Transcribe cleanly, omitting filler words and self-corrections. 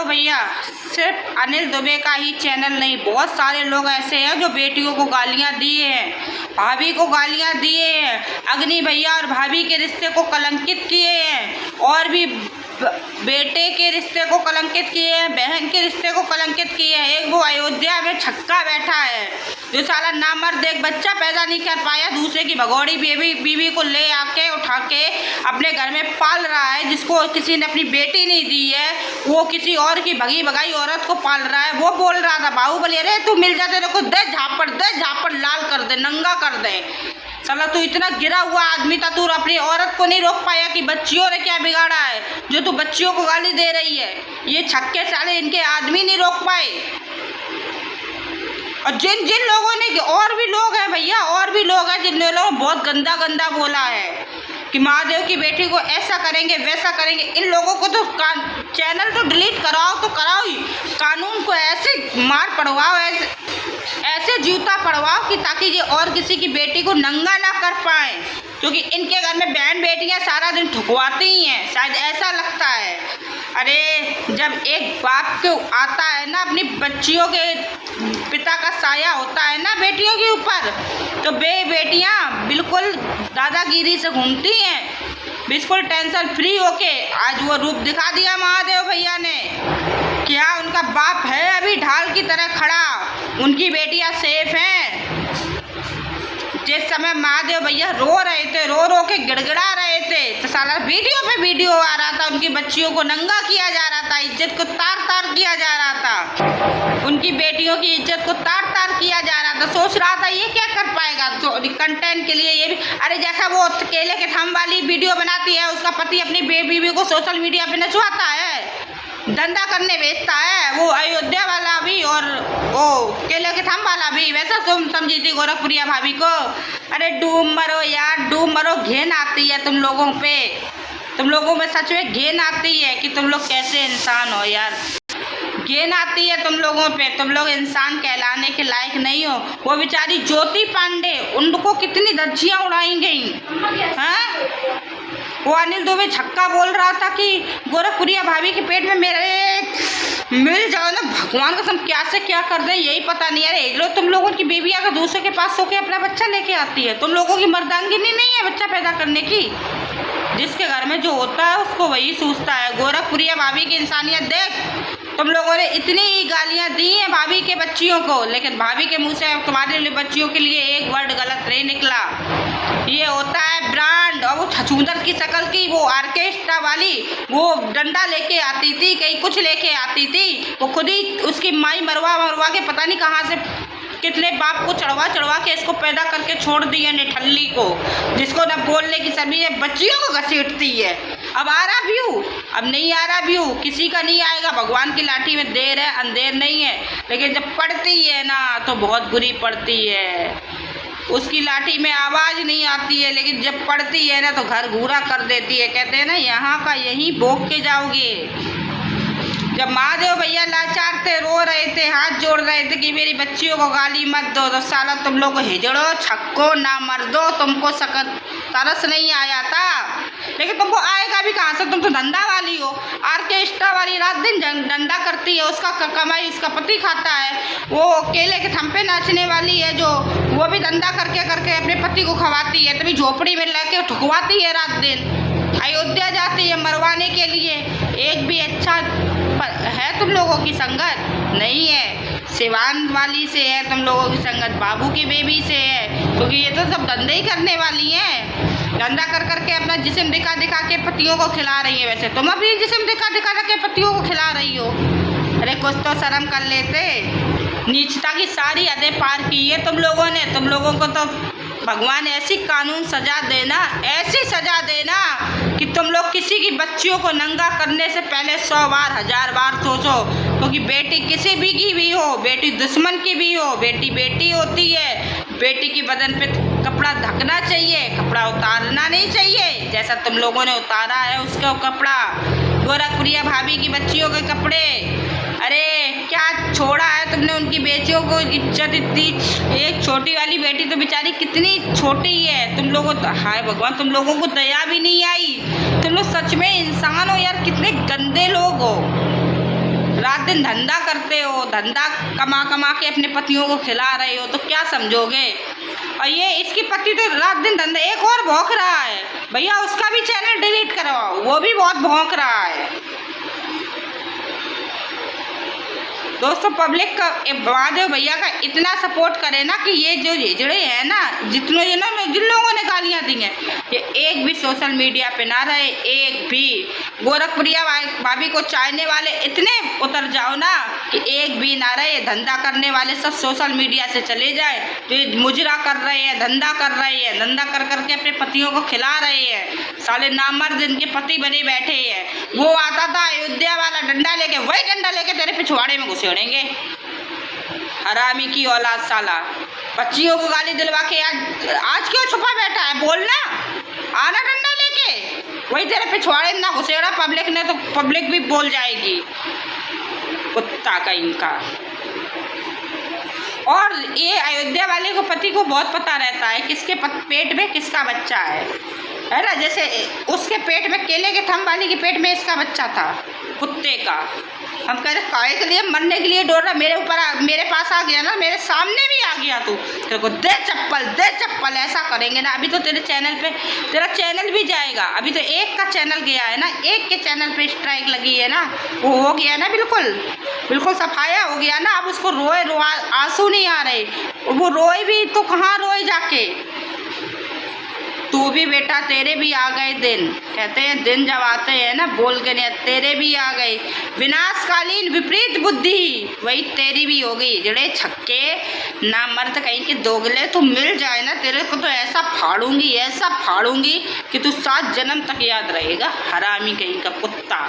भैया सिर्फ अनिल दुबे का ही चैनल नहीं, बहुत सारे लोग ऐसे हैं जो बेटियों को गालियां दिए हैं, भाभी को गालियां दिए हैं, अग्नि भैया और भाभी के रिश्ते को कलंकित किए हैं, और भी बेटे के रिश्ते को कलंकित किए हैं, बहन के रिश्ते को कलंकित किए हैं। एक वो अयोध्या में छक्का बैठा है जो साला नामर्द एक बच्चा पैदा नहीं कर पाया, दूसरे की भगोड़ी बीवी को ले आके उठा के अपने घर में पाल रहा है, जिसको किसी ने अपनी बेटी नहीं दी है, वो किसी और की भगी भगाई औरत को पाल रहा है। वो बोल रहा था बाहुबली, अरे तू मिल जाते तेरे को दे झापड़ लाल कर दे, नंगा कर दे। साला तू इतना गिरा हुआ आदमी था, तू अपनी औरत को नहीं रोक पाया कि बच्चियों ने क्या बिगाड़ा है जो तू बच्चियों को गाली दे रही है। ये छक्के साले इनके आदमी नहीं रोक पाए। और जिन जिन लोगों ने, और भी लोग हैं भैया, और भी लोग हैं जिन लोगों ने बहुत गंदा गंदा बोला है कि महादेव की बेटी को ऐसा करेंगे वैसा करेंगे। इन लोगों को तो चैनल तो डिलीट कराओ तो कराओ ही, कानून को ऐसे मार पड़वाओ, ऐसे जूता पड़वाओ कि ताकि ये और किसी की बेटी को नंगा ना कर पाए, क्योंकि इनके घर में बहन बेटियां सारा दिन ठुकवाती ही हैं, शायद ऐसा लगता है। अरे जब एक बाप को आता है ना अपनी बच्चियों के पिता का साया होता है ना बेटियों के ऊपर, तो बेटियां बिल्कुल दादागिरी से घूमती हैं, बिल्कुल टेंशन फ्री होके। आज वो रूप दिखा दिया महादेव भैया ने, क्या उनका बाप है अभी ढाल की तरह खड़ा, उनकी बेटियां सेफ हैं। जिस समय महादेव भैया रो रहे थे, रो के गिड़गिड़ा रहे थे, तो साला वीडियो आ रहा था, उनकी बच्चियों को नंगा किया जा रहा था, इज्जत को तार किया जा रहा था, उनकी बेटियों की इज्जत को तार किया जा रहा था। सोच रहा था ये क्या कर पाएगा, तो कंटेंट के लिए ये भी, अरे जैसा वो केले के थम वाली वीडियो बनाती है, उसका पति अपनी बीवी को सोशल मीडिया पे नचवाता है, धंधा करने बेचता है, वो अयोध्या वाला भी और वो केले के थम वाला भी वैसा समझी थी गोरखपुरिया भाभी को। अरे डूब मरो यार, डूब मरो, घेन आती है तुम लोगों पे, तुम लोगों में सच में घेन आती है कि तुम लोग कैसे इंसान हो यार, घेन आती है तुम लोगों पे, तुम लोग इंसान कहलाने के लायक नहीं हो। वो बेचारी ज्योति पांडे, उनको कितनी धज्जियाँ उड़ाई गई हैं। वो अनिल दुबे छक्का बोल रहा था कि गोरखपुरिया भाभी के पेट में मेरे मिल जाओ ना, भगवान कसम क्या से क्या कर दे यही पता नहीं। अरे लो, तुम लोगों की बीवी अगर दूसरे के पास सो के अपना बच्चा लेके आती है, तुम लोगों की मर्दानगी नहीं है बच्चा पैदा करने की। जिसके घर में जो होता है उसको वही सूझता है। गोरखपुरिया भाभी की इंसानियत देख, तुम लोगों ने इतनी गालियां दी हैं भाभी के बच्चियों को, लेकिन भाभी के मुंह से तुम्हारे लिए बच्चियों के लिए एक वर्ड गलत नहीं निकला। ये होता है ब्रांड। और वो छछूंदर की शक्ल की वो ऑर्केस्ट्रा वाली, वो डंडा लेके आती थी, कहीं कुछ लेके आती थी, वो खुद ही उसकी माई मरवा के पता नहीं कहाँ से कितने बाप को चढ़वा के इसको पैदा करके छोड़ दिया निठल्ली को, जिसको न बोलने की सभी बच्चियों को घसीटती है। अब आ रहा व्यू, अब नहीं आ रहा व्यू, किसी का नहीं आएगा। भगवान की लाठी में देर है अंधेर नहीं है, लेकिन जब पड़ती है ना तो बहुत बुरी पड़ती है। उसकी लाठी में आवाज़ नहीं आती है, लेकिन जब पड़ती है ना तो घर घूरा कर देती है। कहते हैं ना, यहाँ का यहीं भोग के जाओगे। जब महादेव भैया लाचार थे, रो रहे थे, हाथ जोड़ रहे थे कि मेरी बच्चियों को गाली मत दो, तो साला तुम लोग हिजड़ो छक्को ना मर दो, तुमको सकत तरस नहीं आया था, लेकिन तुमको आएगा भी कहाँ से, तुम तो धंधा वाली हो, ऑर्केस्ट्रा वाली, रात दिन धंधा करती है, उसका कमाई उसका पति खाता है। वो केले के थम पे नाचने वाली है जो, वो भी धंधा करके अपने पति को खवाती है, तभी झोपड़ी में लेके ठुकवाती है रात दिन। अयोध्या जाती है मरवाने के लिए। एक भी अच्छा है तुम लोगों की संगत नहीं है, सिवान वाली से है तुम लोगों की संगत, बाबू की बेबी से है, क्योंकि ये तो सब धंधे ही करने वाली हैं। धंधा कर के अपना जिस्म दिखा के पतियों को खिला रही है। वैसे तुम अपनी जिस्म दिखा के पतियों को खिला रही हो। अरे कुछ तो शर्म कर लेते। नीचता की सारी हदें पार की है तुम लोगों ने। तुम लोगों को तो भगवान ऐसी कानून सजा देना, ऐसी सजा देना कि तुम लोग किसी की बच्चियों को नंगा करने से पहले 100 बार 1000 बार सोचो, क्योंकि बेटी किसी भी की भी हो, बेटी दुश्मन की भी हो, बेटी बेटी होती है। बेटी की बदन पे कपड़ा ढकना चाहिए, कपड़ा उतारना नहीं चाहिए, जैसा तुम लोगों ने उतारा है उसका कपड़ा, गोरखपुरिया भाभी की बच्चियों के कपड़े। अरे क्या छोड़ा है तुमने उनकी बेटियों को, इज्जत इतनी। एक छोटी वाली बेटी तो बेचारी कितनी छोटी है, तुम लोगों को हाय भगवान, तुम लोगों को दया भी नहीं आई। तुम लोग सच में इंसान हो यार, कितने गंदे लोग हो। दिन धंधा करते हो, धंधा कमा कमा के अपने पतियों को खिला रहे हो, तो क्या समझोगे। और ये इसकी पति तो रात दिन धंधा। एक और भौंक रहा है भैया, उसका भी चैनल डिलीट करवाओ, वो भी बहुत भौंक रहा है। दोस्तों पब्लिक का महादेव भैया का इतना सपोर्ट करे ना कि ये जो हिजड़े हैं ना, जिन लोगों ने गालियाँ दी हैं, ये एक भी सोशल मीडिया पे ना रहे, एक भी। गोरखप्रिया भाभी को चाहने वाले इतने उतर जाओ ना कि एक भी ना रहे। धंधा करने वाले सब सोशल मीडिया से चले जाए। जो मुजरा कर रहे हैं, धंधा कर रहे हैं, धंधा कर करके अपने पतियों को खिला रहे हैं, साले नामर्द जिनके पति बने बैठे हैं। वो आता था अयोध्या वाला डंडा लेके, वही डंडा लेके तेरे पिछवाड़े में घुसेड़ेंगे। हरामी की औलाद साला, बच्चियों को गाली दिलवा के आज क्यों छुपा बैठा है, बोलना, आना डंडा लेके, वही तेरे पिछवाड़े में ना घुसेड़ा पब्लिक ने, तो पब्लिक भी बोल जाएगी, कुत्ता का इनका। और ये अयोध्या वाले को पति को बहुत पता रहता है किसके पेट में किसका बच्चा है ना। जैसे उसके पेट में, केले के थम वाली के पेट में इसका बच्चा था, कुत्ते का। हम कह रहे काहे के लिए, मरने के लिए डोर रहा, मेरे पास आ गया ना, मेरे सामने भी आ गया तू, तेरे को दे चप्पल, ऐसा करेंगे ना। अभी तो तेरे चैनल पे, तेरा चैनल भी जाएगा। अभी तो एक का चैनल गया है ना, एक के चैनल पे स्ट्राइक लगी है ना, वो हो गया ना, बिल्कुल सफाया हो गया ना। अब उसको रोए आंसू नहीं आ रहे, वो रोए भी तो कहाँ रोए जाके। तू भी बेटा, तेरे भी आ गए दिन, कहते हैं दिन जब आते हैं ना बोल के नहीं, तेरे भी आ गए विनाशकालीन विपरीत बुद्धि, वही तेरी भी हो गई। जड़े छक्के ना मर्द कहीं के दोगले तो मिल जाए ना, तेरे को तो ऐसा फाड़ूंगी कि तू 7 जन्म तक याद रहेगा। हरामी कहीं का कुत्ता।